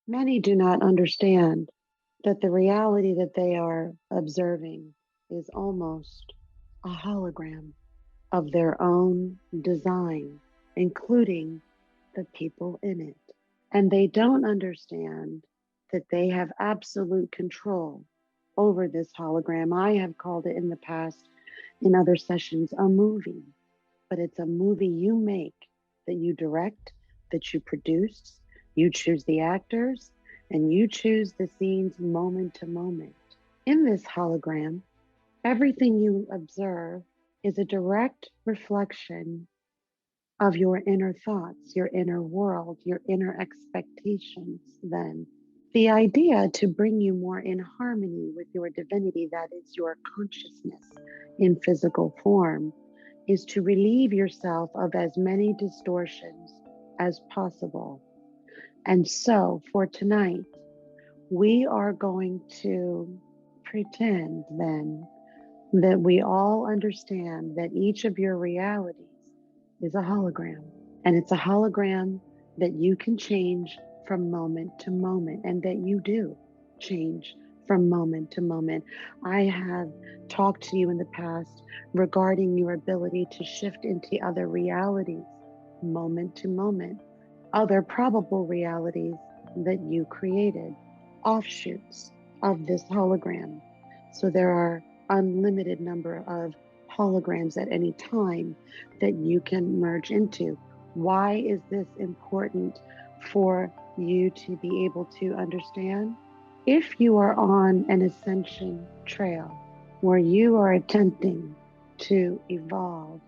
Many do not understand that the reality that they are observing is almost a hologram of their own design, including the people in it. And they don't understand that they have absolute control over this hologram. I have called it in the past, in other sessions, a movie, but it's a movie you make, that you direct, that you produce, you choose the actors, and you choose the scenes moment to moment. In this hologram, everything you observe is a direct reflection of your inner thoughts, your inner world, your inner expectations, then. The idea to bring you more in harmony with your divinity, that is your consciousness in physical form, is to relieve yourself of as many distortions as possible. And so for tonight, we are going to pretend then that we all understand that each of your realities is a hologram. And it's a hologram that you can change from moment to moment, and that you do change from moment to moment. I have talked to you in the past regarding your ability to shift into other realities, moment to moment, other probable realities that you created, offshoots of this hologram. So there are unlimited number of holograms at any time that you can merge into. Why is this important for you to be able to understand? If you are on an ascension trail where you are attempting to evolve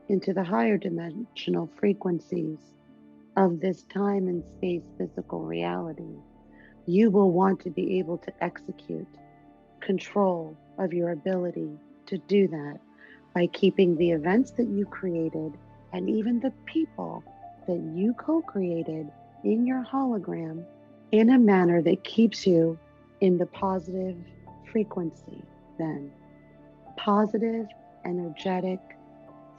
into the higher dimensional frequencies of this time and space physical reality, you will want to be able to execute control of your ability to do that by keeping the events that you created and even the people that you co created in your hologram in a manner that keeps you in the positive frequency, then positive, energetic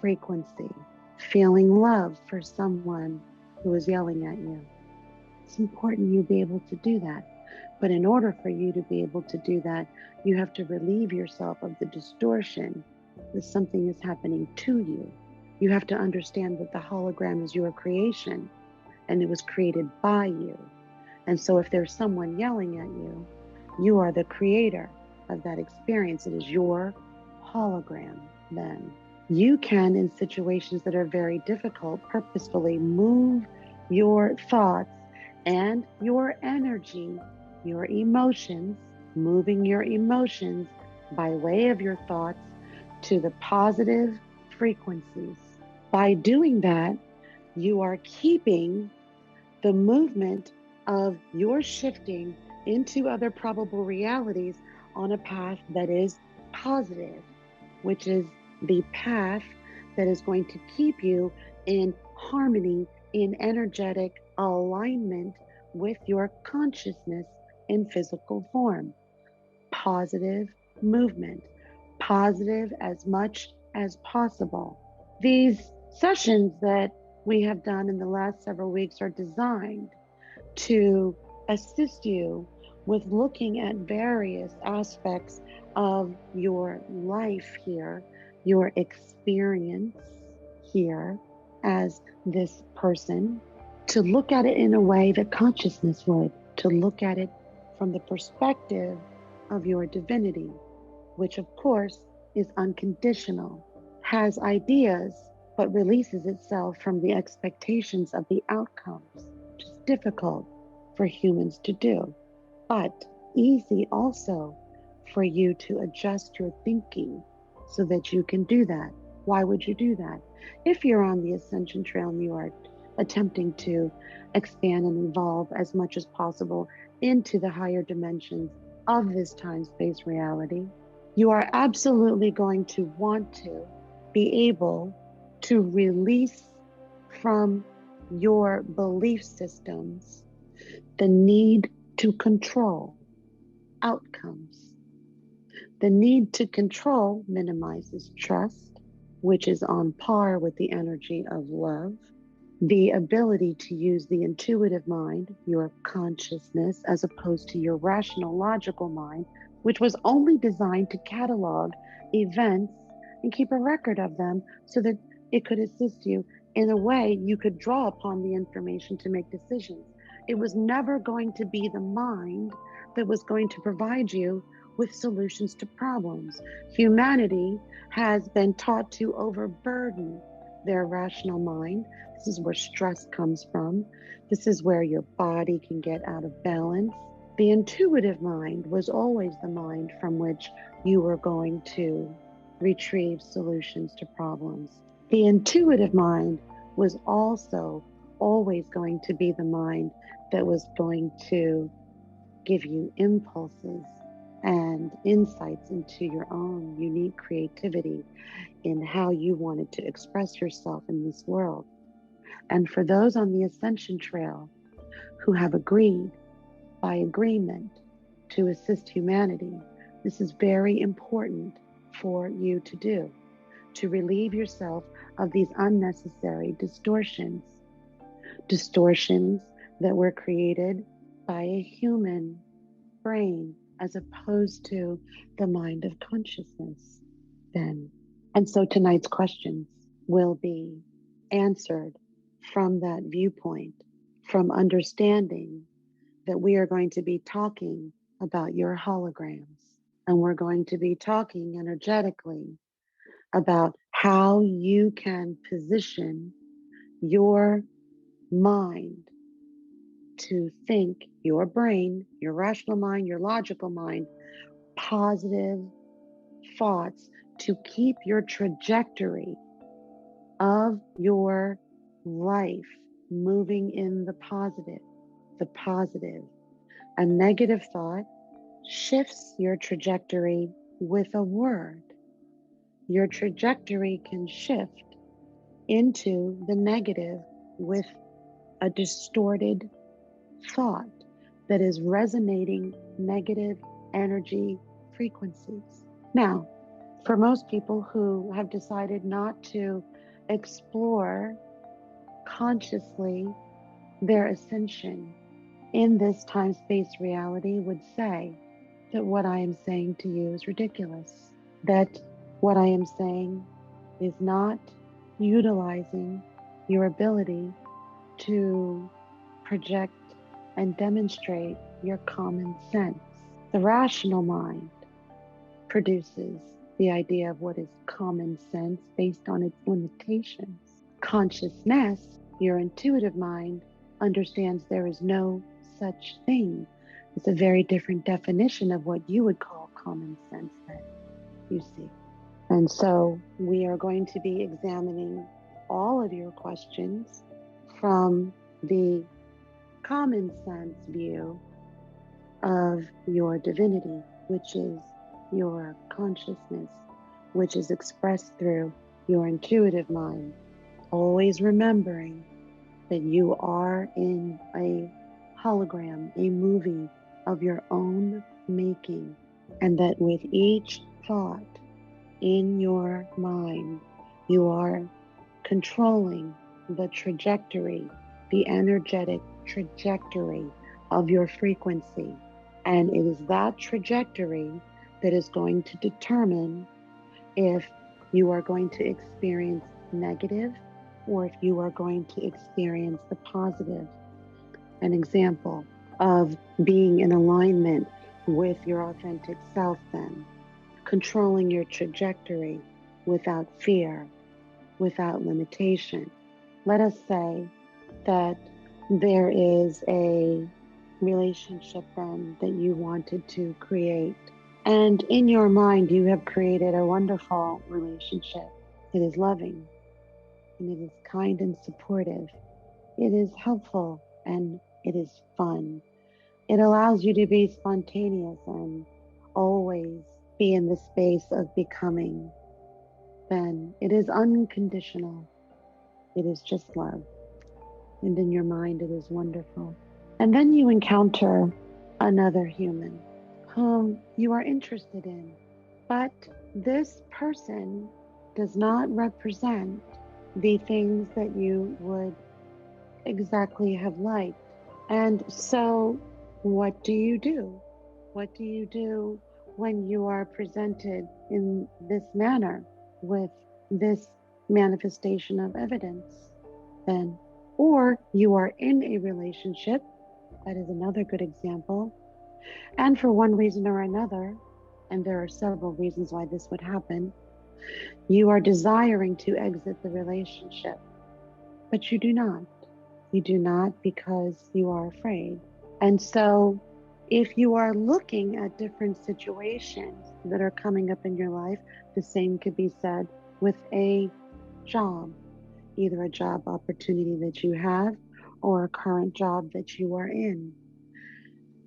frequency, feeling love for someone who is yelling at you. It's important you be able to do that. But in order for you to be able to do that, you have to relieve yourself of the distortion that something is happening to you. You have to understand that the hologram is your creation and it was created by you. And so if there's someone yelling at you, you are the creator of that experience. It is your hologram then. You can, in situations that are very difficult, purposefully move your thoughts and your energy, your emotions, moving your emotions by way of your thoughts to the positive frequencies. By doing that, you are keeping the movement of your shifting into other probable realities on a path that is positive, which is the path that is going to keep you in harmony, in energetic alignment with your consciousness in physical form. Positive movement, positive as much as possible. These sessions that we have done in the last several weeks are designed to assist you with looking at various aspects of your life here, your experience here as this person, to look at it in a way that consciousness would, to look at it from the perspective of your divinity, which of course is unconditional, has ideas, but releases itself from the expectations of the outcomes, which is difficult for humans to do, but easy also for you to adjust your thinking so that you can do that. Why would you do that? If you're on the ascension trail and you are attempting to expand and evolve as much as possible into the higher dimensions of this time space reality, you are absolutely going to want to be able to release from your belief systems the need to control outcomes. The need to control minimizes trust, which is on par with the energy of love. the ability to use the intuitive mind, your consciousness, as opposed to your rational, logical mind, which was only designed to catalog events and keep a record of them so that it could assist you in a way you could draw upon the information to make decisions. It was never going to be the mind that was going to provide you with solutions to problems. Humanity has been taught to overburden their rational mind. This is where stress comes from. This is where your body can get out of balance. The intuitive mind was always the mind from which you were going to retrieve solutions to problems. The intuitive mind was also always going to be the mind that was going to give you impulses and insights into your own unique creativity in how you wanted to express yourself in this world. And for those on the ascension trail who have agreed by agreement to assist humanity, this is very important for you to do, to relieve yourself of these unnecessary distortions that were created by a human brain as opposed to the mind of consciousness then. And so tonight's questions will be answered from that viewpoint, from understanding that we are going to be talking about your holograms. And we're going to be talking energetically about how you can position your mind to think, your brain, your rational mind, your logical mind, positive thoughts to keep your trajectory of your life moving in the positive, the positive. A negative thought shifts your trajectory with a word. Your trajectory can shift into the negative with a distorted thought that is resonating negative energy frequencies. Now, for most people who have decided not to explore consciously their ascension in this time-space reality would say that what I am saying to you is ridiculous, that what I am saying is not utilizing your ability to project and demonstrate your common sense. The rational mind produces the idea of what is common sense based on its limitations. Consciousness, your intuitive mind, understands there is no such thing. It's a very different definition of what you would call common sense then, you see. And so we are going to be examining all of your questions from the common sense view of your divinity, which is your consciousness, which is expressed through your intuitive mind. Always remembering that you are in a hologram, a movie of your own making, and that with each thought in your mind, you are controlling the trajectory, the energetic trajectory of your frequency. And it is that trajectory that is going to determine if you are going to experience negative or if you are going to experience the positive. An example of being in alignment with your authentic self then, controlling your trajectory without fear, without limitation. Let us say that there is a relationship then that you wanted to create. And in your mind, you have created a wonderful relationship. It is loving, and it is kind and supportive. It is helpful, and it is fun. It allows you to be spontaneous and always be in the space of becoming. Then it is unconditional. It is just love. And in your mind, it is wonderful. And then you encounter another human whom you are interested in. But this person does not represent the things that you would exactly have liked. And so, what do you do? What do you do when you are presented in this manner with this manifestation of evidence? Then, or you are in a relationship, that is another good example, and for one reason or another, and there are several reasons why this would happen, you are desiring to exit the relationship, but you do not. You do not because you are afraid. And so, if you are looking at different situations that are coming up in your life, the same could be said with a job, either a job opportunity that you have or a current job that you are in.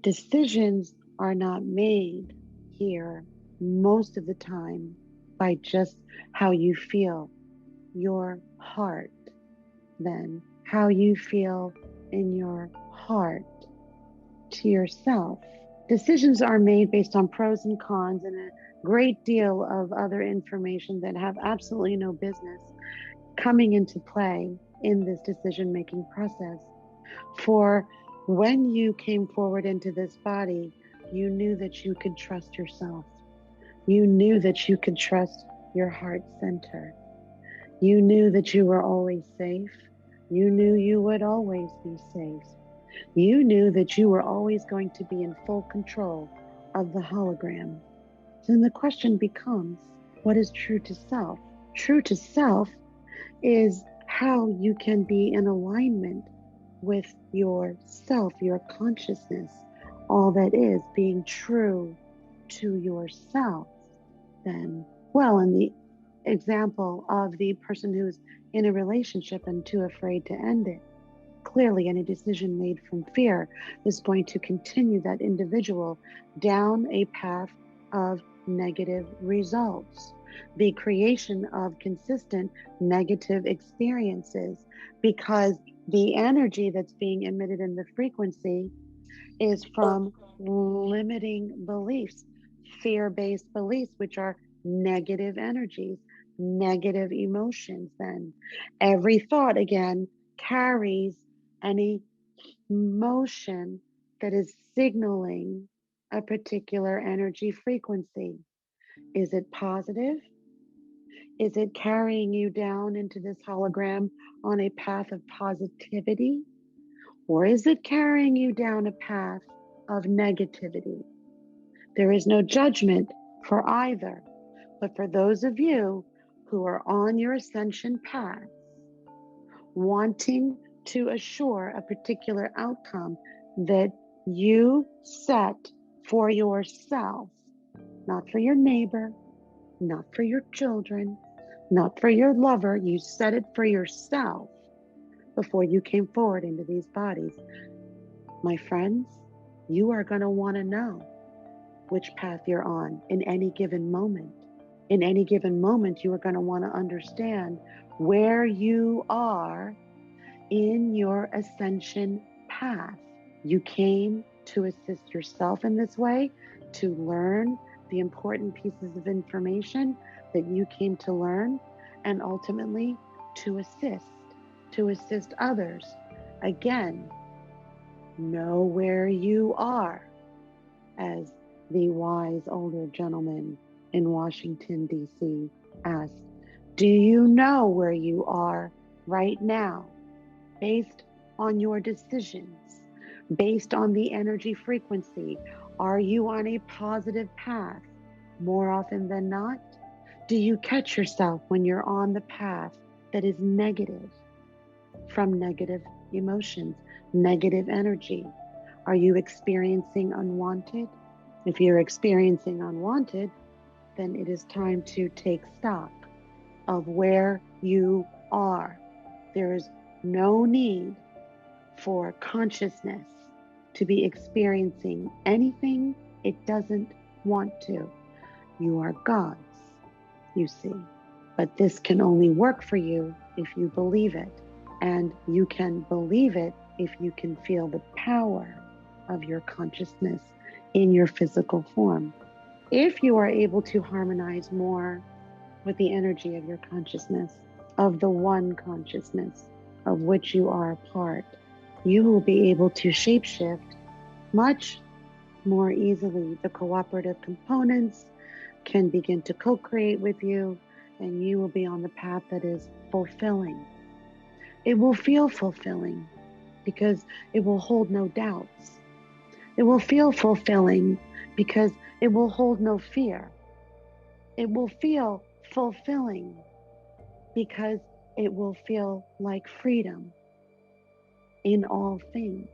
Decisions are not made here most of the time by just how you feel, your heart, then how you feel in your heart to yourself. Decisions are made based on pros and cons and a great deal of other information that have absolutely no business coming into play in this decision making process. For when you came forward into this body, you knew that you could trust yourself. You knew that you could trust your heart center. You knew that you were always safe. You knew you would always be safe. You knew that you were always going to be in full control of the hologram. So then the question becomes, what is true to self? True to self is how you can be in alignment with yourself, your consciousness, all that is being true to yourself. Then, well, in the example of the person who's in a relationship and too afraid to end it, clearly any decision made from fear is going to continue that individual down a path of negative results, the creation of consistent negative experiences, because the energy that's being emitted in the frequency is from limiting beliefs, fear based beliefs, which are negative energies, negative emotions. Then every thought again carries any motion that is signaling a particular energy frequency. Is it positive? Is it carrying you down into this hologram on a path of positivity? Or is it carrying you down a path of negativity? There is no judgment for either. But for those of you who are on your ascension path, wanting to assure a particular outcome that you set for yourself, not for your neighbor, not for your children, not for your lover, you set it for yourself before you came forward into these bodies. My friends, you are going to want to know which path you're on in any given moment. In any given moment, you are going to want to understand where you are in your ascension path. You came to assist yourself in this way, to learn the important pieces of information that you came to learn, and ultimately to assist others. Again, know where you are, as the wise older gentleman in Washington, D.C. asked. Do you know where you are right now? Based on your decisions, based on the energy frequency, are you on a positive path more often than not? Do you catch yourself when you're on the path that is negative, from negative emotions, negative energy? Are you experiencing unwanted? If you're experiencing unwanted, then it is time to take stock of where you are. There is no need for consciousness to be experiencing anything it doesn't want to. You are gods, you see. But this can only work for you if you believe it. And you can believe it if you can feel the power of your consciousness in your physical form. If you are able to harmonize more with the energy of your consciousness, of the one consciousness, of which you are a part, you will be able to shapeshift much more easily. The cooperative components can begin to co-create with you, and you will be on the path that is fulfilling. It will feel fulfilling because it will hold no doubts. It will feel fulfilling because it will hold no fear. It will feel fulfilling because it will feel like freedom in all things.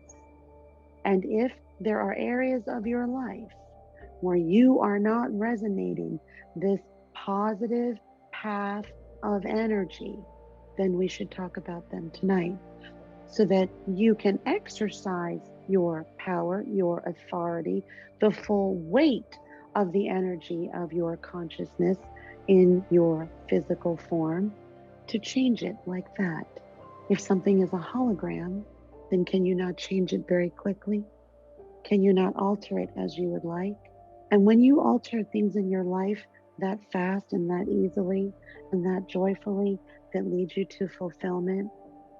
And if there are areas of your life where you are not resonating this positive path of energy, then we should talk about them tonight so that you can exercise your power, your authority, the full weight of the energy of your consciousness in your physical form to change it like that. If something is a hologram, then can you not change it very quickly? Can you not alter it as you would like? And when you alter things in your life that fast and that easily and that joyfully that leads you to fulfillment,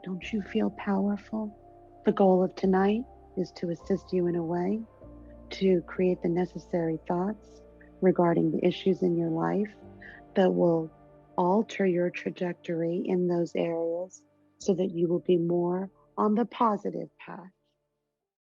don't you feel powerful? The goal of tonight is to assist you in a way to create the necessary thoughts regarding the issues in your life that will alter your trajectory in those areas so that you will be more on the positive path